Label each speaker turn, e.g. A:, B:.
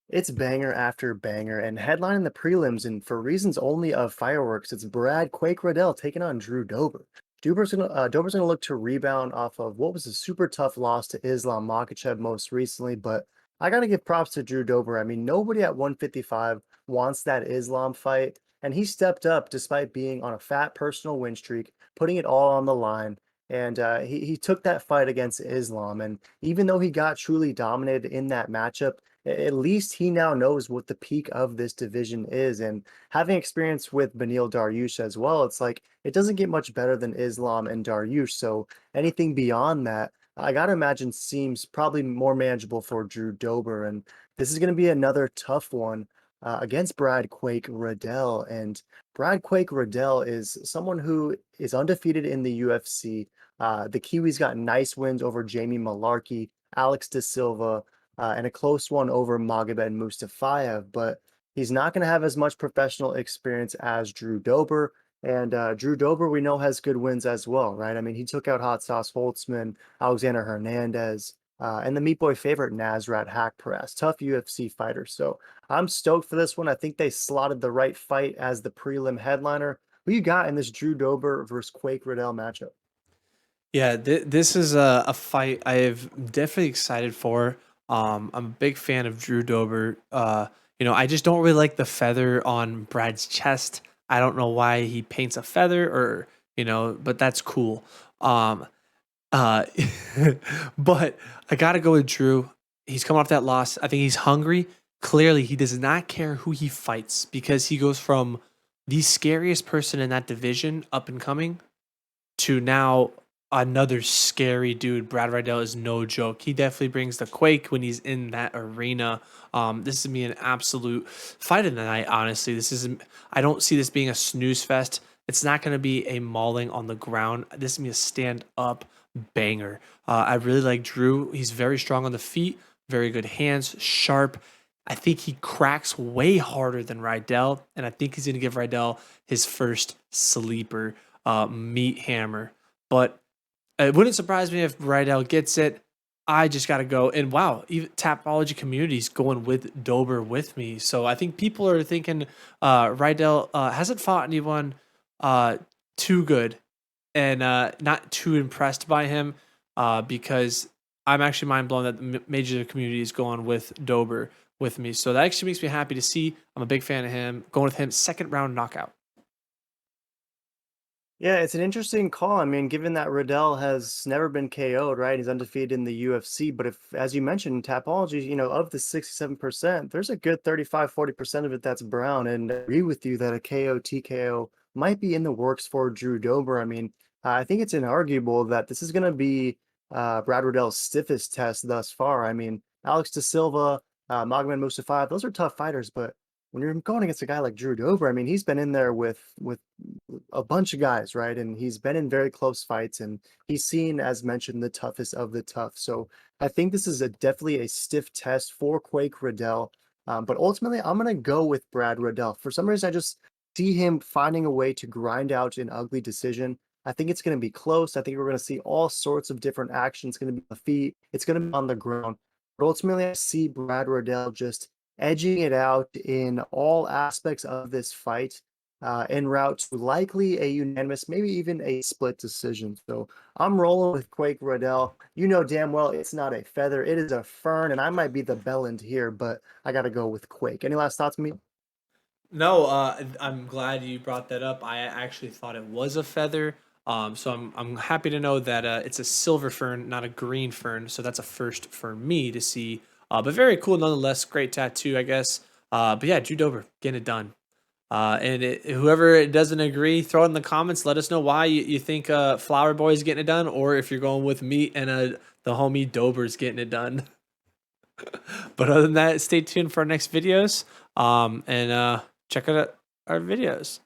A: It's banger after banger, and headlining the prelims, and for reasons only of fireworks, it's Brad Quake Riddell taking on Drew Dober. Dober's gonna look to rebound off of what was a super tough loss to Islam Makhachev most recently, but I gotta give props to Drew Dober. I mean, nobody at 155 wants that Islam fight, and he stepped up despite being on a fat personal win streak, putting it all on the line. And he took that fight against Islam, and even though he got truly dominated in that matchup, at least he now knows what the peak of this division is. And having experience with Beneil Dariush as well, it's like it doesn't get much better than Islam and Dariush. So anything beyond that, I gotta imagine seems probably more manageable for Drew Dober. And this is gonna be another tough one against Brad Quake Riddell. And Brad Quake Riddell is someone who is undefeated in the UFC. The Kiwi's got nice wins over Jamie Malarkey, Alex De Silva, and a close one over Magomed Mustafayev, but he's not going to have as much professional experience as Drew Dober. And Drew Dober, we know, has good wins as well, right? I mean, he took out Hot Sauce Holtzman, Alexander Hernandez, and the Meat Boy favorite, Nasrat Hakparas. Tough UFC fighter. So I'm stoked for this one. I think they slotted the right fight as the prelim headliner. Who you got in this Drew Dober versus Quake Riddell matchup?
B: Yeah, this is a fight I've definitely excited for. I'm a big fan of Drew Dober. I just don't really like the feather on Brad's chest. I don't know why he paints a feather or, but that's cool. Um, uh, but I gotta go with Drew. He's coming off that loss. I think he's hungry. Clearly, he does not care who he fights because he goes from the scariest person in that division up and coming to now another scary dude. Brad Riddell is no joke. He definitely brings the quake when he's in that arena. This is gonna be an absolute fight of the night. Honestly, this isn't. I don't see this being a snooze fest. It's not gonna be a mauling on the ground. This is gonna be a stand up banger. I really like Drew. He's very strong on the feet, very good hands, sharp. I think he cracks way harder than Riddell, and I think he's gonna give Riddell his first sleeper meat hammer. But it wouldn't surprise me if Riddell gets it. I just got to go. And wow, even Tapology community's going with Dober with me. So I think people are thinking Riddell hasn't fought anyone uh, too good and not too impressed by him because I'm actually mind blown that the major community is going with Dober with me. So that actually makes me happy to see. I'm a big fan of him. Going with him, second round knockout.
A: Yeah, it's an interesting call. I mean, given that Riddell has never been KO'd, right? He's undefeated in the UFC. But if, as you mentioned, Tapology, of the 67%, there's a good 35-40% of it that's brown. And I agree with you that a KO, TKO might be in the works for Drew Dober. I mean, I think it's inarguable that this is going to be Brad Riddell's stiffest test thus far. I mean, Alex De Silva, Magomed Mustafayev, those are tough fighters, but when you're going against a guy like Drew Dober, I mean, he's been in there with a bunch of guys, right? And he's been in very close fights, and he's seen, as mentioned, the toughest of the tough. So I think this is a definitely a stiff test for Quake Riddell. But ultimately, I'm gonna go with Brad Riddell. For some reason, I just see him finding a way to grind out an ugly decision. I think it's gonna be close. I think we're gonna see all sorts of different action. It's gonna be on the feet. It's gonna be on the ground. But ultimately, I see Brad Riddell just edging it out in all aspects of this fight en route to likely a unanimous, maybe even a split decision. So I'm rolling with Quake Riddell. You know damn well it's not a feather, it is a fern, and I might be the bellend here, but I got to go with Quake. Any last thoughts, me?
B: No, I'm glad you brought that up. I actually thought it was a feather. So I'm happy to know that it's a silver fern, not a green fern. So that's a first for me to see. But very cool nonetheless. Great tattoo, I guess. But yeah, Drew Dober getting it done. Whoever doesn't agree, throw it in the comments. Let us know why you think Flower Boy is getting it done, or if you're going with me and the homie Dober's getting it done. But other than that, stay tuned for our next videos. And check out our videos.